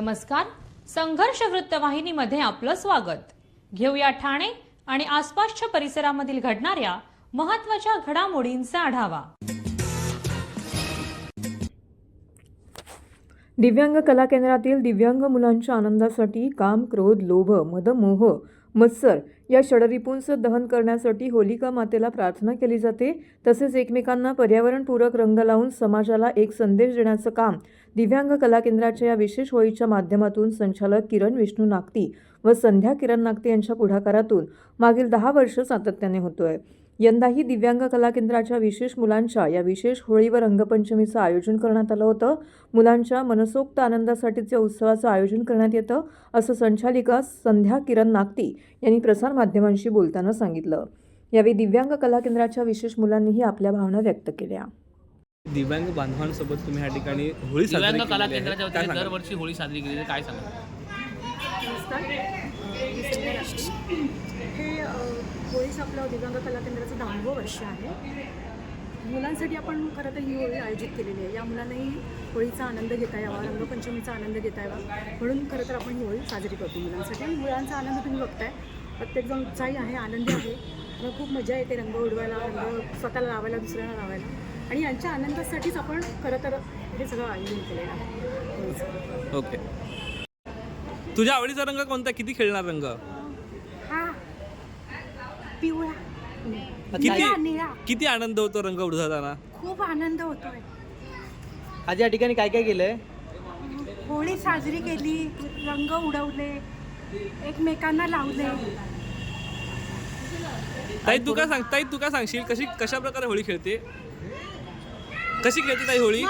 नमस्कार, संघर्ष वृत्तवाहिनीमध्ये आपलं स्वागत। घेऊया ठाणे आणि आसपासच्या परिसरामधील घडणाऱ्या महत्त्वाच्या घडामोडींचा आढावा। दिव्यांग कला केंद्रातील दिव्यांग मुलांच्या आनंदासाठी काम, क्रोध, लोभ, मद, मोह, मत्सर या षडरिपूंचं दहन करण्यासाठी होलिका मातेला प्रार्थना केली जाते। तसेच एकमेकांना पर्यावरणपूरक रंग लावून समाजाला एक संदेश देण्याचं काम दिव्यांग कला केंद्राच्या या विशेष होळीच्या माध्यमातून संचालक किरण विष्णू नागती व संध्या किरण नागती यांच्या पुढाकारातून मागील 10 वर्ष सातत्याने होतोय। यंदाही दिव्यांग कला केंद्राच्या विशेष मुलांच्या या विशेष होळी व रंगपंचमीचं आयोजन करण्यात आलं होतं। मुलांच्या मनसोक्त आनंदासाठीच्या उत्सवाचं आयोजन करण्यात येतं असं संचालिका संध्या किरण नागती यांनी प्रसारमाध्यमांशी बोलताना सांगितलं। यावेळी दिव्यांग कला केंद्राच्या विशेष मुलांनीही आपल्या भावना व्यक्त केल्या। दिव्यांग बांधवांसोबत तुम्ही ह्या ठिकाणी होळी साजरी दिव्यांग कला केलेली आहे, केंद्राच्या काय वतीने सांगाल? दरवर्षी होळी साजरी केली जाते, काय सांगा? हे होळीचं आपलं दिव्यांग कला केंद्राचं 10वं वर्ष आहे। मुलांसाठी आपण खरं तर ही होळी आयोजित केलेली आहे। या मुलांनाही होळीचा आनंद घेता यावा, रंगपंचमीचा आनंद घेता यावा म्हणून खरं तर आपण ही होळी साजरी करतो मुलांसाठी। आणि मुलांचा आनंद तुम्ही बघताय, प्रत्येकजण उत्साही आहे, आनंदी आहे। मला खूप मजा येते रंग उडवायला, रंग स्वतःला लावायला, दुसऱ्यांना लावायला, आणि यांच्या आनंदासाठीच आपण खरं तर हे सगळं आयोजन केलेलं आहे। ओके, तुझ्या आवडीचा रंग कोणता? किती खेळणार रंग? हा पिवळा, निळा। किती आनंद होतो रंग उडवताना? खूप आनंद होतोय। आज या ठिकाणी काय काय केलंय? होळी साजरी केली, रंग उडवले, एकमेकांना लावले। ताई तू काय सांगशील, कशा प्रकारे होळी खेळते? कशी खेळते ताई होळी?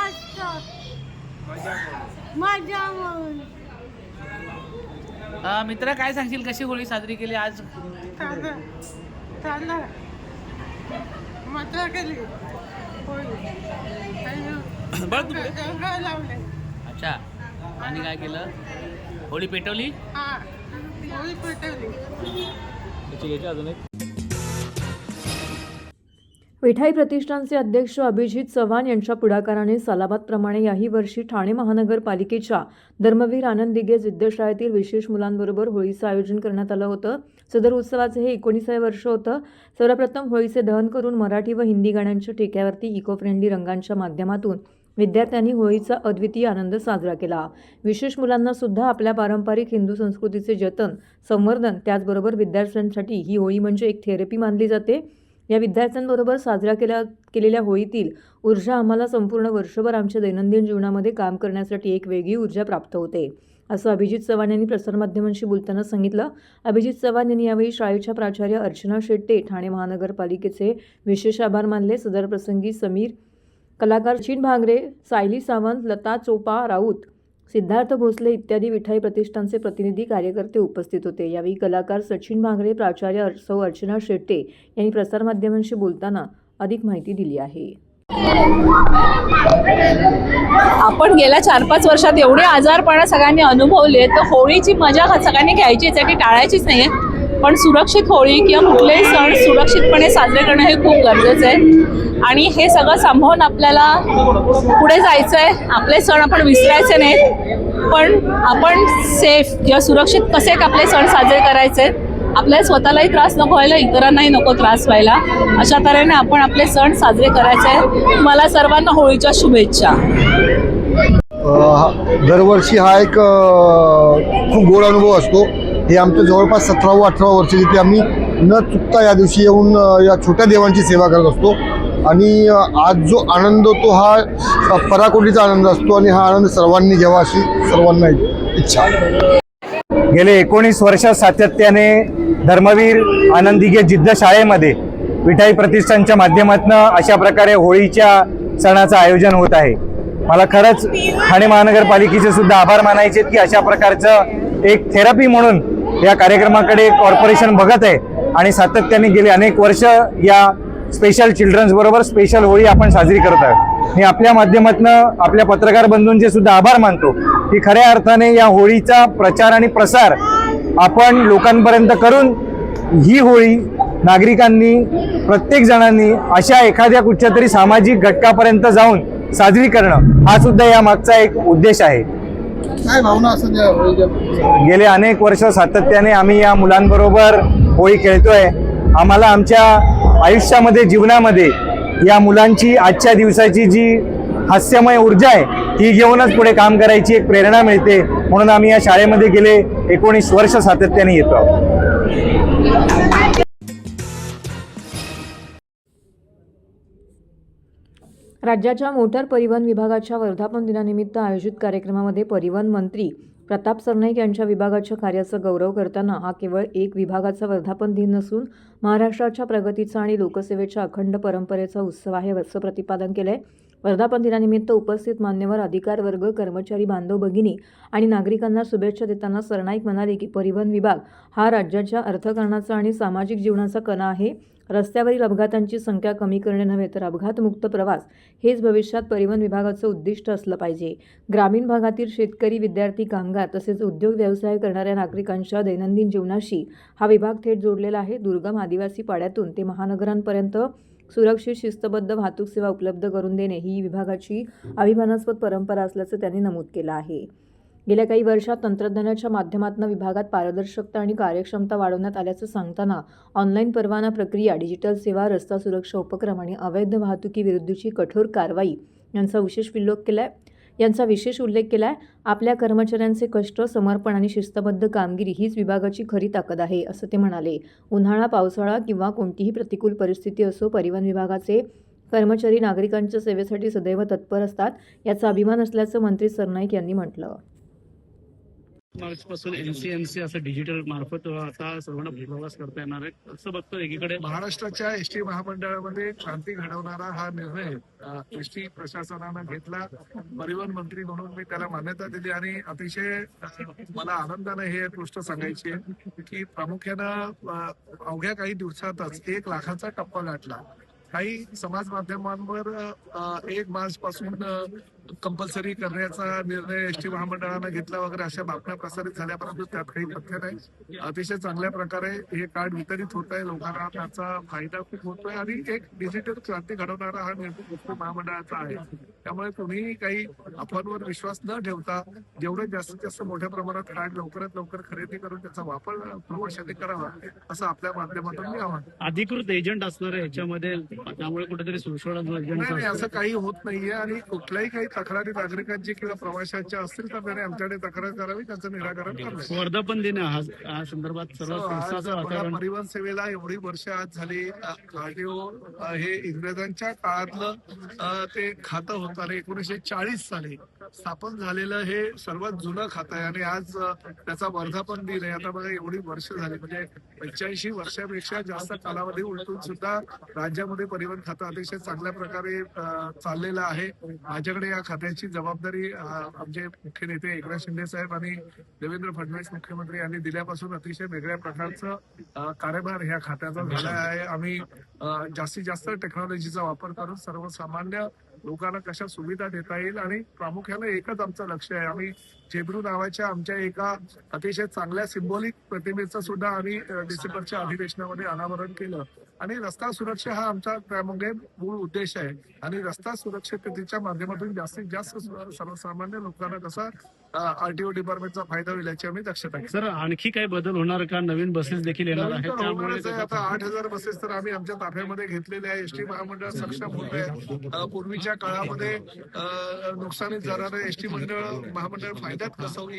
मित्र, काय सांगशील, कशी होळी साजरी केली आज? मजा केली, बरं तू लावले। अच्छा, आणि काय केलं? होळी पेटवली? होळी पेटवली। अजून एक विठाई प्रतिष्ठानचे अध्यक्ष अभिजित चव्हाण यांच्या पुढाकाराने सालाबादप्रमाणे याही वर्षी ठाणे महानगरपालिकेच्या धर्मवीर आनंद दिघे विद्याशाळेतील विशेष मुलांबरोबर होळीचं आयोजन करण्यात आलं होतं। सदर उत्सवाचे हे 19वे वर्ष होतं। सर्वप्रथम होळीचे दहन करून मराठी व हिंदी गाण्यांच्या ठेक्यावरती इको फ्रेंडली रंगांच्या माध्यमातून विद्यार्थ्यांनी होळीचा अद्वितीय आनंद साजरा केला। विशेष मुलांना सुद्धा आपल्या पारंपरिक हिंदू संस्कृतीचे जतन, संवर्धन, त्याचबरोबर विद्यार्थ्यांसाठी ही होळी म्हणजे एक थेरपी मानली जाते। या विद्यार्थ्यांबरोबर साजऱ्या केलेल्या होळीतील ऊर्जा आम्हाला संपूर्ण वर्षभर आमच्या दैनंदिन जीवनामध्ये काम करण्यासाठी एक वेगळी ऊर्जा प्राप्त होते, असं अभिजित चव्हाण यांनी प्रसारमाध्यमांशी बोलताना सांगितलं। अभिजित चव्हाण यांनी यावेळी शाळेच्या प्राचार्य अर्चना शेट्टे, ठाणे महानगरपालिकेचे विशेष आभार मानले। सदर प्रसंगी समीर, कलाकार सचिन भांगरे, सायली सावंत, लता चोपा राऊत, सिद्धार्थ भोसले इत्यादी विठाई प्रतिष्ठानचे प्रतिनिधी, कार्यकर्ते उपस्थित होते। यावेळी कलाकार सचिन भांगरे, प्राचार्य सौ अर्चना शेट्टे यांनी प्रसारमाध्यमांशी बोलताना अधिक माहिती दिली आहे। आपण गेल्या 4-5 वर्षात एवढे आजारपणा सगळ्यांनी अनुभवले, तर होळीची मजा सगळ्यांनी घ्यायची, यासाठी टाळायचीच नाही आहे। पण सुरक्षित होळी किंवा कुठलेही सण सुरक्षितपणे साजरे करणं हे खूप गरजेचं आहे, आणि हे सगळं सांभाळून आपल्याला पुढे जायचं आहे। आपले सण आपण विसरायचे नाहीत, पण आपण सेफ किंवा सुरक्षित कसे आपले सण साजरे करायचे, आपल्याला स्वतःलाही त्रास नको व्हायला, इतरांनाही नको त्रास व्हायला, अशा तऱ्हेने आपण आपले सण साजरे करायचे आहे। मला सर्वांना होळीच्या शुभेच्छा। दरवर्षी हा एक खूप गोड अनुभव असतो। हे आमचं जवळपास 17व-18व वर्ष, जिथे आम्ही न चुकता या दिवशी येऊन या छोट्या देवांची सेवा करत असतो। आणि आज जो आनंद होतो हा पराकोटीचा आनंद असतो, आणि हा आनंद सर्वांनी घ्यावा अशी सर्वांना इच्छा। गेले 19 वर्ष सातत्याने धर्मवीर आनंद दिघे जिद्द शाळेमध्ये विठाई प्रतिष्ठानच्या माध्यमातून अशा प्रकारे होळीच्या सणाचं आयोजन होत आहे। मला खरंच ठाणे महानगरपालिकेचे सुद्धा आभार मानायचे की अशा प्रकारचं एक थेरपी म्हणून या कार्यक्रमाकडे कॉर्पोरेशन बघत आहे, आणि सातत्याने गेली अनेक वर्ष या स्पेशल चिल्ड्रन्स बरोबर स्पेशल होळी आपण साजरी करत आहोत। मी आपल्या माध्यमातून आपल्या पत्रकार बंधूंचे सुद्धा आभार मानतो की खऱ्या अर्थाने या होळीचा प्रचार आणि प्रसार आपण लोकांपर्यंत करून ही होळी नागरिकांनी, प्रत्येक जणांनी अशा एखाद्या कुठच्या तरी सामाजिक घटकापर्यंत जाऊन साजरी करणं हा सुद्धा या मागचा एक उद्देश आहे। काय भावना असं होळीच्या गेले अनेक वर्ष सातत्याने आम्ही या मुलांबरोबर होळी खेळतोय. आम्हाला आमच्या आयुष्यामध्ये जीवनामध्ये या मुलांची आजच्या दिवसाची जी हास्यमय ऊर्जा आहे ती घेऊनच पुढे काम करायची एक प्रेरणा मिळते. म्हणून आम्ही या शाळेमध्ये गेले 19 वर्ष सातत्याने येतो आहोत. राज्याच्या मोटार परिवहन विभागाच्या वर्धापन दिनानिमित्त आयोजित कार्यक्रमामध्ये परिवहन मंत्री प्रताप सरनाईक यांच्या विभागाच्या कार्याचा गौरव करताना हा केवळ एक विभागाचा वर्धापन दिन नसून महाराष्ट्राच्या प्रगतीचा आणि लोकसेवेच्या अखंड परंपरेचा उत्सव आहे असं प्रतिपादन केलंय. वर्धापन दिनानिमित्त उपस्थित मान्यवर अधिकार वर्ग, कर्मचारी बांधव भगिनी आणि नागरिकांना शुभेच्छा देताना सरनाईक म्हणाले की परिवहन विभाग हा राज्याच्या अर्थकारणाचा आणि सामाजिक जीवनाचा कणा आहे. रस्त्यावरील अपघातांची संख्या कमी करणे नव्हे तर अपघातमुक्त प्रवास हेच भविष्यात परिवहन विभागाचं उद्दिष्ट असलं पाहिजे. ग्रामीण भागातील शेतकरी, विद्यार्थी, कामगार तसेच उद्योग व्यवसाय करणाऱ्या नागरिकांच्या दैनंदिन जीवनाशी हा विभाग थेट जोडलेला आहे. दुर्गम आदिवासी पाड्यातून ते महानगरांपर्यंत सुरक्षित शिस्तबद्ध वाहतूक सेवा उपलब्ध करून देणे ही विभागाची अभिमानास्पद परंपरा असल्याचं त्यांनी नमूद केलं आहे. गेल्या काही वर्षात तंत्रज्ञानाच्या माध्यमातून विभागात पारदर्शकता आणि कार्यक्षमता वाढवण्यात आल्याचं सांगताना ऑनलाईन परवाना प्रक्रिया, डिजिटल सेवा, रस्ता सुरक्षा उपक्रम आणि अवैध वाहतुकीविरुद्धची कठोर कारवाई यांचा विशेष उल्लेख केलाय. आपल्या कर्मचाऱ्यांचे कष्ट, समर्पण आणि शिस्तबद्ध कामगिरी हीच विभागाची खरी ताकद आहे असं ते म्हणाले. उन्हाळा, पावसाळा किंवा कोणतीही प्रतिकूल परिस्थिती असो, परिवहन विभागाचे कर्मचारी नागरिकांच्या सेवेसाठी सदैव तत्पर असतात. याचा अभिमान असल्याचं मंत्री सरनाईक यांनी म्हटलं. मार्चपासून NCMC असं डिजिटल मार्फत आता सर्वांना प्रवास करता येणार आहे. असं बघतो एकीकडे महाराष्ट्राच्या एसटी महामंडळामध्ये क्रांती घडवणारा हा निर्णय एसटी प्रशासनानं घेतला. परिवहन मंत्री म्हणून मी त्याला मान्यता दिली आणि अतिशय मला आनंदानं हे गोष्ट सांगायची आहे की प्रामुख्यानं अवघ्या काही दिवसातच 1 लाखाचा टप्पा गाठला. काही समाज माध्यमांवर 1 मार्च पासून कंपल्सरी करण्याचा निर्णय एसटी महामंडळानं घेतला वगैरे अशा बातम्या प्रसारित झाल्या, परंतु त्यात काही तथ्य नाही. अतिशय चांगल्या प्रकारे हे कार्ड वितरित होत आहे, लोकांना त्याचा फायदा खूप होतोय आणि एक डिजिटल क्रांती घडवणारा हा निर्णय एसटी महामंडळाचा आहे. त्यामुळे कोणीही काही अफवांवर विश्वास न ठेवता जेवढे जास्तीत जास्त मोठ्या प्रमाणात कार्ड लवकरात लवकर खरेदी करून त्याचा वापर प्रवाशांनी करावा असं आपल्या माध्यमातून मी आवाहन. अधिकृत एजंट असणार आहे याच्यामध्ये, त्यामुळे कुठेतरी सुशोभन नाही, असं काही होत नाहीये आणि कुठल्याही काही तक्रारी नागरिकांची किंवा प्रवाशांच्या असतील तर त्याने आमच्याकडे तक्रार करावी, त्याचं निराकरण करावं. वर्धापन दिन हा संदर्भात सर्व परिवहन सेवेला एवढी वर्ष आज झाली. आरटीओ हे इंग्रजांच्या काळातलं ते खातं होतं आणि 1940 साली स्थापन झालेलं हे सर्वात जुनं खातं आहे आणि आज त्याचा वर्धापन दिन आहे. आता बघा एवढी वर्ष झाली, म्हणजे 85 वर्षापेक्षा जास्त कालावधी उलटून सुद्धा राज्यामध्ये परिवहन खातं अतिशय चांगल्या प्रकारे चाललेलं आहे. माझ्याकडे या खात्याची जबाबदारी आमचे मुख्य नेते एकनाथ शिंदे साहेब आणि देवेंद्र फडणवीस मुख्यमंत्री यांनी दिल्यापासून अतिशय वेगळ्या प्रकारचं कार्यभार ह्या खात्याचा झाला आहे. आम्ही जास्तीत जास्त टेक्नॉलॉजीचा वापर करून सर्वसामान्य लोकांना कशा सुविधा देता येईल आणि प्रामुख्याने एकच आमचं लक्ष आहे. आम्ही जेब्रू नावाच्या आमच्या एका अतिशय चांगल्या सिम्बॉलिक प्रतिमेचं सुद्धा आम्ही डिसेंबरच्या अधिवेशनामध्ये अनावरण केलं आणि रस्ता सुरक्षा हा आमचा त्यामुळे मूळ उद्देश आहे आणि रस्ता सुरक्षिततेच्या माध्यमातून जास्तीत जास्त सर्वसामान्य लोकांना कसा आरटीओ डिपार्टमेंटचा फायदा होईल याची आम्ही दक्षता घेऊ. सर, आणखी काही बदल होणार का? नवीन बसेस देखील येणार आहेत, त्यामुळे आता 8000 बसेस तर आम्ही आमच्या ताफ्यामध्ये घेतलेले आहे. एसटी महामंडळ सक्षम होत आहे. पूर्वीच्या काळामध्ये नुकसानीत जाणारं एसटी महामंडळ फायद्यात कसं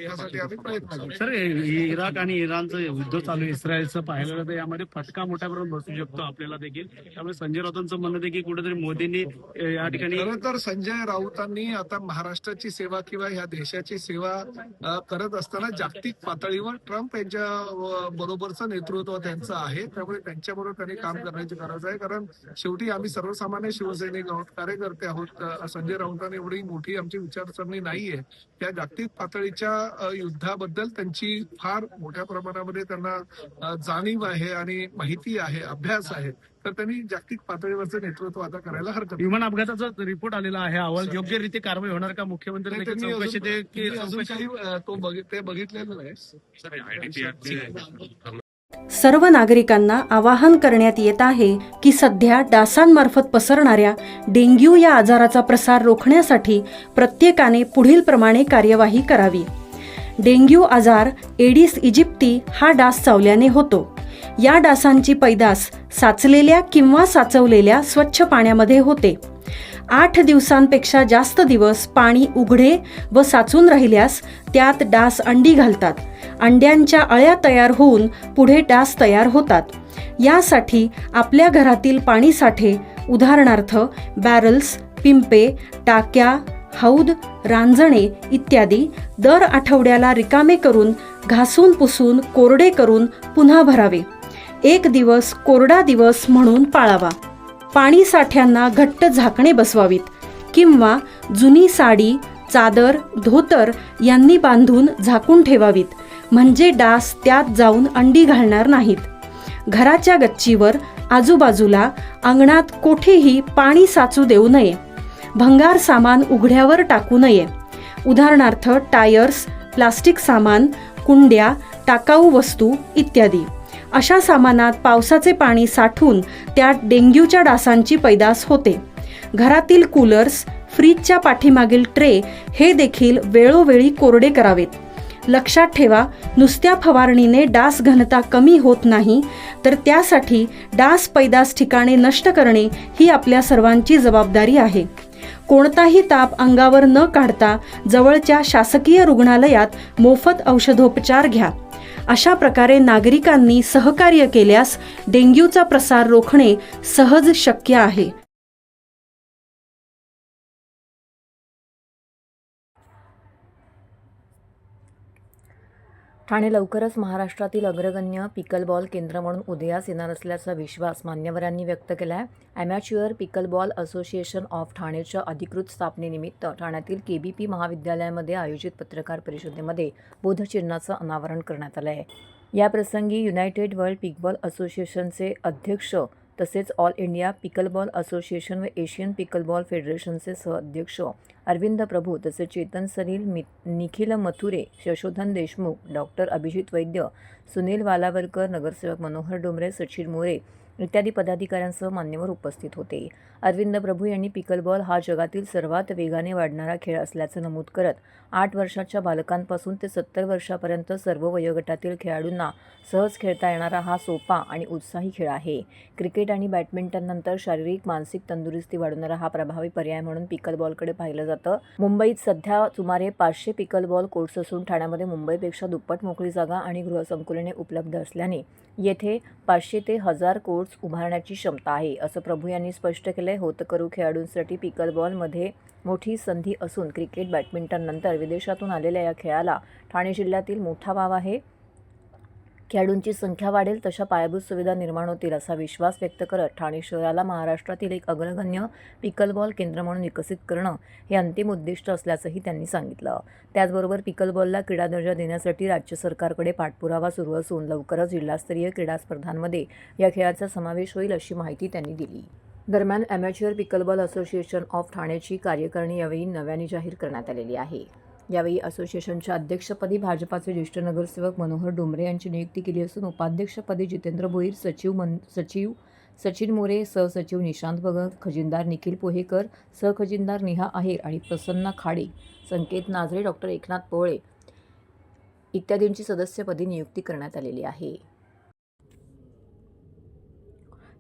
यासाठी आम्ही प्रयत्न करू. सर, इराक आणि इराणचं युद्ध चालू आहे, इस्रायलचं पाहिलं तर यामध्ये फटका मोठ्या प्रमाणात बसू शकतो आपल्याला देखील. त्यामुळे संजय राऊतांचं म्हणणं आहे की कुठेतरी मोदींनी या ठिकाणी खरं तर संजय राऊतांनी आता महाराष्ट्राची सेवा किंवा ह्या देशाची सेवा करत असताना जागतिक पातळीवर ट्रम्प यांच्या बरोबरचं नेतृत्व त्यांचं आहे. त्यामुळे त्यांच्याबरोबर त्यांनी काम करण्याची गरज आहे, कारण शेवटी आम्ही सर्वसामान्य शिवसैनिक आहोत, कार्यकर्ते आहोत. संजय राऊतांनी एवढी मोठी आमची विचारसरणी नाहीये. त्या जागतिक पातळीच्या युद्धाबद्दल त्यांची फार मोठ्या प्रमाणामध्ये त्यांना जाणीव आहे आणि माहिती आहे, अभ्यास आहे. तर त्यांनी जागतिक पातळीवरचं नेतृत्व आता करायला हरकत नाही. विमान अपघाताचा रिपोर्ट आलेला आहे, अहवाल योग्यरीत्या कारवाई होणार का? मुख्यमंत्री ते बघितलेलं नाही. सर्व नागरिकांना आवाहन करण्यात येत आहे की सध्या डासांमार्फत पसरणाऱ्या डेंग्यू या आजाराचा प्रसार रोखण्यासाठी प्रत्येकाने पुढील प्रमाणे कार्यवाही करावी. डेंग्यू आजार एडिस इजिप्ती हा डास चावल्याने होतो. या डासांची पैदास साचलेल्या किंवा साचवलेल्या स्वच्छ पाण्यामध्ये होते. 8 दिवसांपेक्षा जास्त दिवस पाणी उघडे व साचून राहिल्यास त्यात डास अंडी घालतात. अंड्यांच्या अळ्या तयार होऊन पुढे डास तयार होतात. यासाठी आपल्या घरातील पाणी साठे उदाहरणार्थ बॅरल्स, पिंपे, टाक्या, हौद, रांजणे इत्यादी दर आठवड्याला रिकामे करून घासून पुसून कोरडे करून पुन्हा भरावे. 1 दिवस कोरडा दिवस म्हणून पाळावा. पाणी साठ्यांना घट्ट झाकणे बसवावीत किंवा जुनी साडी, चादर, धोतर यांनी बांधून झाकून ठेवावीत, म्हणजे डास त्यात जाऊन अंडी घालणार नाहीत. घराच्या गच्चीवर, आजूबाजूला, अंगणात कोठेही पाणी साचू देऊ नये. भंगार सामान उघड्यावर टाकू नये. उदाहरणार्थ टायर्स, प्लास्टिक सामान, कुंड्या, टाकाऊ वस्तू इत्यादी. अशा सामानात पावसाचे पाणी साठून त्यात डेंग्यूच्या डासांची पैदास होते. घरातील कूलर्स, फ्रीजच्या पाठीमागील ट्रे हे देखील वेळोवेळी कोरडे करावेत. लक्षात ठेवा, नुसत्या फवारणीने डास घनता कमी होत नाही, तर त्यासाठी डास पैदास ठिकाणे नष्ट करणे ही आपल्या सर्वांची जबाबदारी आहे. कोणताही ताप अंगावर न काढता जवळच्या शासकीय रुग्णालयात मोफत औषधोपचार घ्या. अशा प्रकारे नागरिकांनी सहकार्य केल्यास डेंग्यूचा प्रसार रोखणे सहज शक्य आहे. ठाणे लवकरच महाराष्ट्रातील अग्रगण्य पिकलबॉल केंद्र म्हणून उदयास येणार असल्याचा विश्वास मान्यवरांनी व्यक्त केला आहे. ॲमॅच्युअर पिकलबॉल असोसिएशन ऑफ ठाणेच्या अधिकृत स्थापनेनिमित्त ठाण्यातील KBP महाविद्यालयामध्ये आयोजित पत्रकार परिषदेमध्ये बोधचिन्हाचं अनावरण करण्यात आलं आहे. याप्रसंगी युनायटेड वर्ल्ड पिकबॉल असोसिएशनचे अध्यक्ष तसेच ऑल इंडिया पिकलबॉल असोसिएशन व एशियन पिकलबॉल फेडरेशनचे सहअध्यक्ष अरविंद प्रभू तसेच चेतन सलील, निखिल मथुरे, शशोधन देशमुख, डॉक्टर अभिजित वैद्य, सुनील वालावलकर, नगरसेवक मनोहर डोंबरे, सचिन मोरे इत्यादी पदाधिकाऱ्यांसह मान्यवर उपस्थित होते. अरविंद प्रभू यांनी पिकलबॉल हा जगातील सर्वात वेगाने वाढणारा खेळ असल्याचं नमूद करत 8 वर्षाच्या बालकांपासून ते 70 वर्षापर्यंत सर्व वयोगटातील खेळाडूंना सहज खेळता येणारा हा सोपा आणि उत्साही खेळ आहे. क्रिकेट आणि बॅडमिंटननंतर शारीरिक मानसिक तंदुरुस्ती वाढवणारा हा प्रभावी पर्याय म्हणून पिकलबॉलकडे पाहिलं जातं. मुंबईत सध्या सुमारे 500 पिकलबॉल कोर्ट्स असून ठाण्यामध्ये मुंबईपेक्षा दुप्पट मोकळी जागा आणि गृहसंकुलने उपलब्ध असल्याने येथे 500 ते 1000 कोर्ट्स उभारण्याची क्षमता आहे, असं प्रभू यांनी स्पष्ट केले. होतकरू खेळाडूंसाठी पिकलबॉलमध्ये मोठी संधी असून क्रिकेट, बॅडमिंटन नंतर विदेशातून आलेल्या या खेळाला ठाणे जिल्ह्यातील मोठा वाव आहे. खेळाडूंची संख्या वाढेल तशा पायाभूत सुविधा निर्माण होतील असा विश्वास व्यक्त करत ठाणे शहराला महाराष्ट्रातील एक अग्रगण्य पिकलबॉल केंद्र म्हणून विकसित करणं हे अंतिम उद्दिष्ट असल्याचंही त्यांनी सांगितलं. त्याचबरोबर पिकलबॉलला क्रीडा दर्जा देण्यासाठी राज्य सरकारकडे पाठपुरावा सुरू असून लवकरच जिल्हास्तरीय क्रीडा स्पर्धांमध्ये या खेळाचा समावेश होईल अशी माहिती त्यांनी दिली. दरम्यान ॲमॅच्युअर पिकलबॉल असोसिएशन ऑफ ठाणेची कार्यकारिणी यावेळी नव्याने जाहीर करण्यात आलेली आहे. यावेळी असोसिएशनच्या अध्यक्षपदी भाजपाचे ज्येष्ठ नगरसेवक मनोहर डोंबरे यांची नियुक्ती केली असून उपाध्यक्षपदी जितेंद्र भोईर, सचिव सचिन मोरे, सहसचिव निशांत भगत, खजिनदार निखिल पोहेकर, सहखजिनदार नेहा आहेर आणि प्रसन्ना खाडे, संकेत नाझरे, डॉक्टर एकनाथ पोळे इत्यादींची सदस्यपदी नियुक्ती करण्यात आलेली आहे.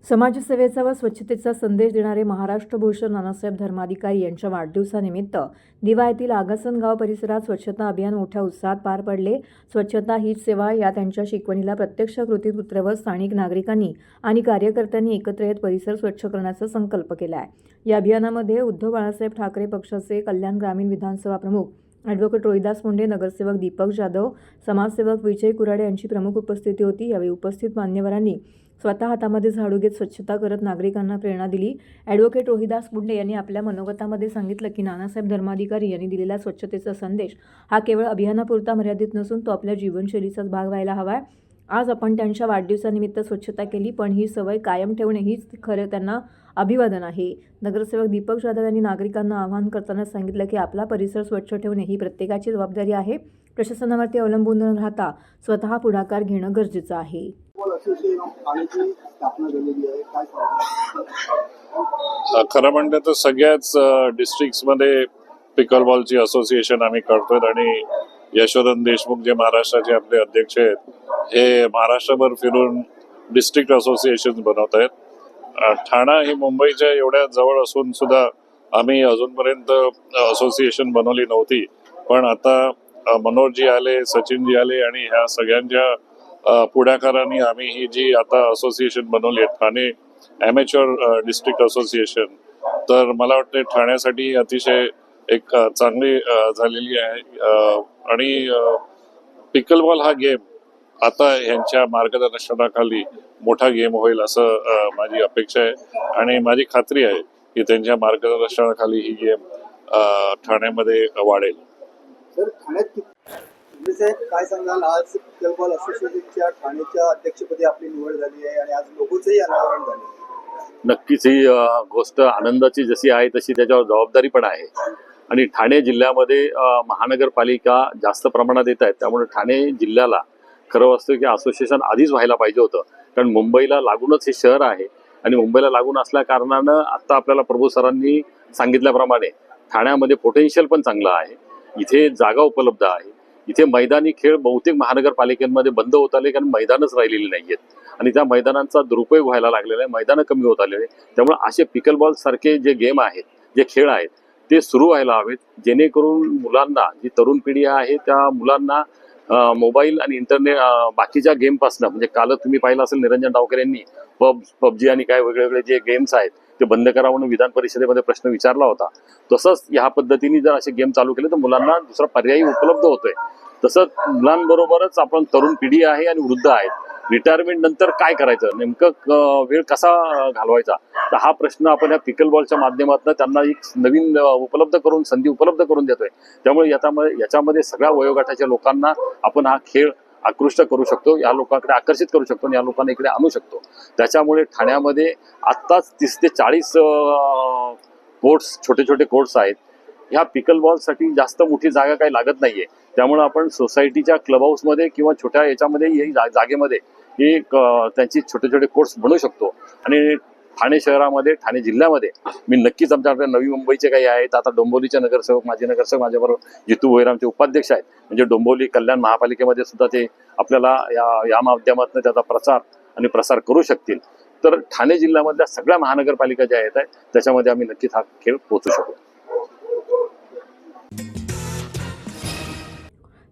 समाजसेवेचा व स्वच्छतेचा संदेश देणारे महाराष्ट्र भूषण नानासाहेब धर्माधिकारी यांच्या वाढदिवसानिमित्त दिवा येथील आगासनगाव परिसरात स्वच्छता अभियान मोठ्या उत्साहात पार पडले. स्वच्छता हीच सेवा या त्यांच्या शिकवणीला प्रत्यक्ष कृतीत उतरवत स्थानिक नागरिकांनी आणि कार्यकर्त्यांनी एकत्र येत परिसर स्वच्छ करण्याचा संकल्प केला आहे. या अभियानामध्ये उद्धव बाळासाहेब ठाकरे पक्षाचे कल्याण ग्रामीण विधानसभा प्रमुख ॲडव्होकेट रोहिदास मुंडे, नगरसेवक दीपक जाधव, समाजसेवक विजय कुराडे यांची प्रमुख उपस्थिती होती. यावेळी उपस्थित मान्यवरांनी स्वतः हातामध्ये झाडू घेत स्वच्छता करत नागरिकांना प्रेरणा दिली. ॲडव्होकेट रोहिदास मुंडे यांनी आपल्या मनोगतामध्ये सांगितलं की नानासाहेब धर्माधिकारी यांनी दिलेला स्वच्छतेचा संदेश हा केवळ अभियानापुरता मर्यादित नसून तो आपल्या जीवनशैलीचाच भाग व्हायला हवा आहे. आज आपण त्यांच्या वाढदिवसानिमित्त स्वच्छता केली, पण ही सवय कायम ठेवणे हीच खरं त्यांना अभिवादन आहे. नगरसेवक दीपक जाधव यांनी नागरिकांना आवाहन करताना सांगितलं की आपला परिसर स्वच्छ ठेवणे ही प्रत्येकाची जबाबदारी आहे. प्रशासनावरती अवलंबून न राहता स्वतः पुढाकार घेणं गरजेचं आहे. खरं म्हणलं तर सगळ्याच डिस्ट्रिक्ट्समध्ये पिकलबॉलची असोसिएशन आम्ही करतोय आणि यशोधन देशमुख जे महाराष्ट्राचे आपले अध्यक्ष आहेत हे महाराष्ट्रभर फिरून डिस्ट्रिक्ट असोसिएशन बनवत आहेत. ठाणा ही मुंबईच्या एवढ्या जवळ असून सुद्धा आम्ही अजूनपर्यंत असोसिएशन बनवली नव्हती, पण आता मनोजजी आले, सचिनजी आले आणि ह्या सगळ्यांच्या पुढाकाराने आम्ही ही जी आता असोसिएशन बनवली आहे ठाणे ॲमेच्युअर डिस्ट्रिक्ट असोसिएशन, तर मला वाटतं ठाण्यासाठी अतिशय एक चांगली झालेली आहे. आणि पिकलबॉल हा गेम आता यांच्या मार्गदर्शनाखाली मोठा गेम होईल असं माझी अपेक्षा आहे आणि माझी खात्री आहे की त्यांच्या मार्गदर्शनाखाली ही गेम ठाण्यामध्ये वाढेल. सर, ठाण्यात काय सांगाल, आज पिकलबॉल असोसिएशनच्या ठाण्याच्या अध्यक्षपदी आपली निवड झाली आहे आणि आज लोगोचंही अनावरण झाले. नक्कीच ही गोष्ट आनंदाची जशी आहे तशी त्याच्यावर जबाबदारी पण आहे आणि ठाणे जिल्ह्यामध्ये महानगरपालिका जास्त प्रमाणात येत आहेत, त्यामुळे ठाणे जिल्ह्याला खरं असतं की असोसिएशन आधीच व्हायला पाहिजे होतं, कारण मुंबईला लागूनच हे शहर आहे आणि मुंबईला लागून असल्या कारणानं आता आपल्याला प्रभू सरांनी सांगितल्याप्रमाणे ठाण्यामध्ये पोटेन्शियल पण चांगलं आहे, इथे जागा उपलब्ध आहे, इथे मैदानी खेळ बहुतेक महानगरपालिकेमध्ये बंद होत आले कारण मैदानच राहिलेली नाही आहेत आणि त्या मैदानांचा दुरुपयोग व्हायला लागलेला आहे, मैदानं कमी होत आलेले. त्यामुळे असे पिकलबॉल सारखे जे गेम आहेत, जे खेळ आहेत ते सुरू व्हायला हवेत, जेणेकरून मुलांना, जी तरुण पिढी आहे त्या मुलांना मोबाईल आणि इंटरनेट बाकीच्या गेमपासून, म्हणजे काल तुम्ही पाहिलं असेल निरंजन डावकर यांनी पबजी आणि काय वेगवेगळे जे गेम्स आहेत ते बंद करा म्हणून विधान परिषदेमध्ये प्रश्न विचारला होता. तसंच ह्या पद्धतीने जर असे गेम चालू केले तर मुलांना दुसरा पर्यायी उपलब्ध होतोय. तसंच मुलांबरोबरच आपण तरुण पिढी आहे आणि वृद्ध आहेत, रिटायरमेंट नंतर काय करायचं, नेमकं वेळ कसा घालवायचा, तर हा प्रश्न आपण या पिकलबॉलच्या माध्यमातून त्यांना एक नवीन संधी उपलब्ध करून देतोय. त्यामुळे याच्यामध्ये सगळ्या वयोगटाच्या लोकांना आपण हा खेळ आकृष्ट करू शकतो, या लोकांकडे आकर्षित करू शकतो आणि या लोकांना इकडे आणू शकतो. त्याच्यामुळे ठाण्यामध्ये आत्ताच 30 ते 40 कोर्ट्स, छोटे छोटे कोर्ट्स आहेत. ह्या पिकलबॉलसाठी जास्त मोठी जागा काही लागत नाहीये, त्यामुळे आपण सोसायटीच्या क्लब हाऊसमध्ये किंवा छोट्या याच्यामध्ये जागेमध्ये हे त्यांची छोटे छोटे कोर्स बनवू शकतो. आणि ठाणे शहरामध्ये, ठाणे जिल्ह्यामध्ये मी नक्कीच आमच्याकडे नवी मुंबईचे काही आहेत, आता डोंबिवलीचे नगरसेवक, माझे नगरसेवक माझ्याबरोबर जितू वैरामचे उपाध्यक्ष आहेत, म्हणजे डोंबिवली कल्याण महापालिकेमध्ये सुद्धा ते आपल्याला या माध्यमातून त्याचा प्रचार आणि प्रसार करू शकतील. तर ठाणे जिल्ह्यामधल्या सगळ्या महानगरपालिका ज्या आहेत त्याच्यामध्ये आम्ही नक्कीच हा खेळ पोहोचू शकू.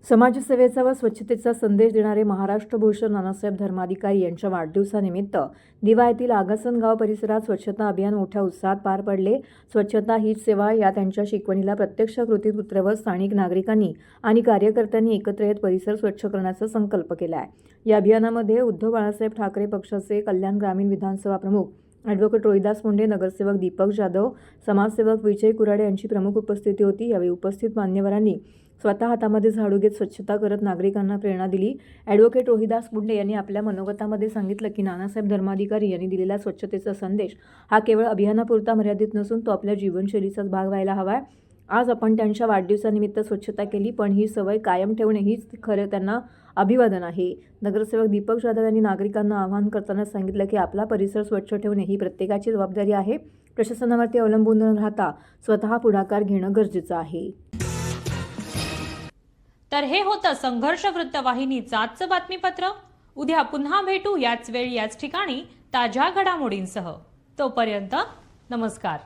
समाजसेवेचा व स्वच्छतेचा संदेश देणारे महाराष्ट्र भूषण नानासाहेब धर्माधिकारी यांच्या वाढदिवसानिमित्त दिवा येथील आगासन गाव परिसरात स्वच्छता अभियान मोठ्या उत्साहात पार पडले. स्वच्छता हीच सेवा या त्यांच्या शिकवणीला प्रत्यक्ष कृतीत उतरवत स्थानिक नागरिकांनी आणि कार्यकर्त्यांनी एकत्र येत परिसर स्वच्छ करण्याचा संकल्प केला आहे. या अभियानामध्ये उद्धव बाळासाहेब ठाकरे पक्षाचे कल्याण ग्रामीण विधानसभा प्रमुख ॲडव्होकेट रोहिदास मुंडे, नगरसेवक दीपक जाधव, समाजसेवक विजय कुराडे यांची प्रमुख उपस्थिती होती. यावेळी उपस्थित मान्यवरांनी स्वतः हातामध्ये झाडू घेत स्वच्छता करत नागरिकांना प्रेरणा दिली. ॲडव्होकेट रोहिदास मुंडे यांनी आपल्या मनोगतामध्ये सांगितलं की नानासाहेब धर्माधिकारी यांनी दिलेला स्वच्छतेचा संदेश हा केवळ अभियानापुरता मर्यादित नसून तो आपल्या जीवनशैलीचाच भाग व्हायला हवा. आज आपण त्यांच्या वाढदिवसानिमित्त स्वच्छता केली, पण ही सवय कायम ठेवणे हीच खरं त्यांना अभिवादन आहे. नगरसेवक दीपक जाधव यांनी नागरिकांना आवाहन करताना सांगितलं की आपला परिसर स्वच्छ ठेवणे ही प्रत्येकाची जबाबदारी आहे. प्रशासनावरती अवलंबून न राहता स्वतः पुढाकार घेणं गरजेचं आहे. तर हे होतं संघर्ष वृत्तवाहिनीचं आजचं बातमीपत्र. उद्या पुन्हा भेटू याच वेळी याच ठिकाणी ताज्या घडामोडींसह. तोपर्यंत नमस्कार.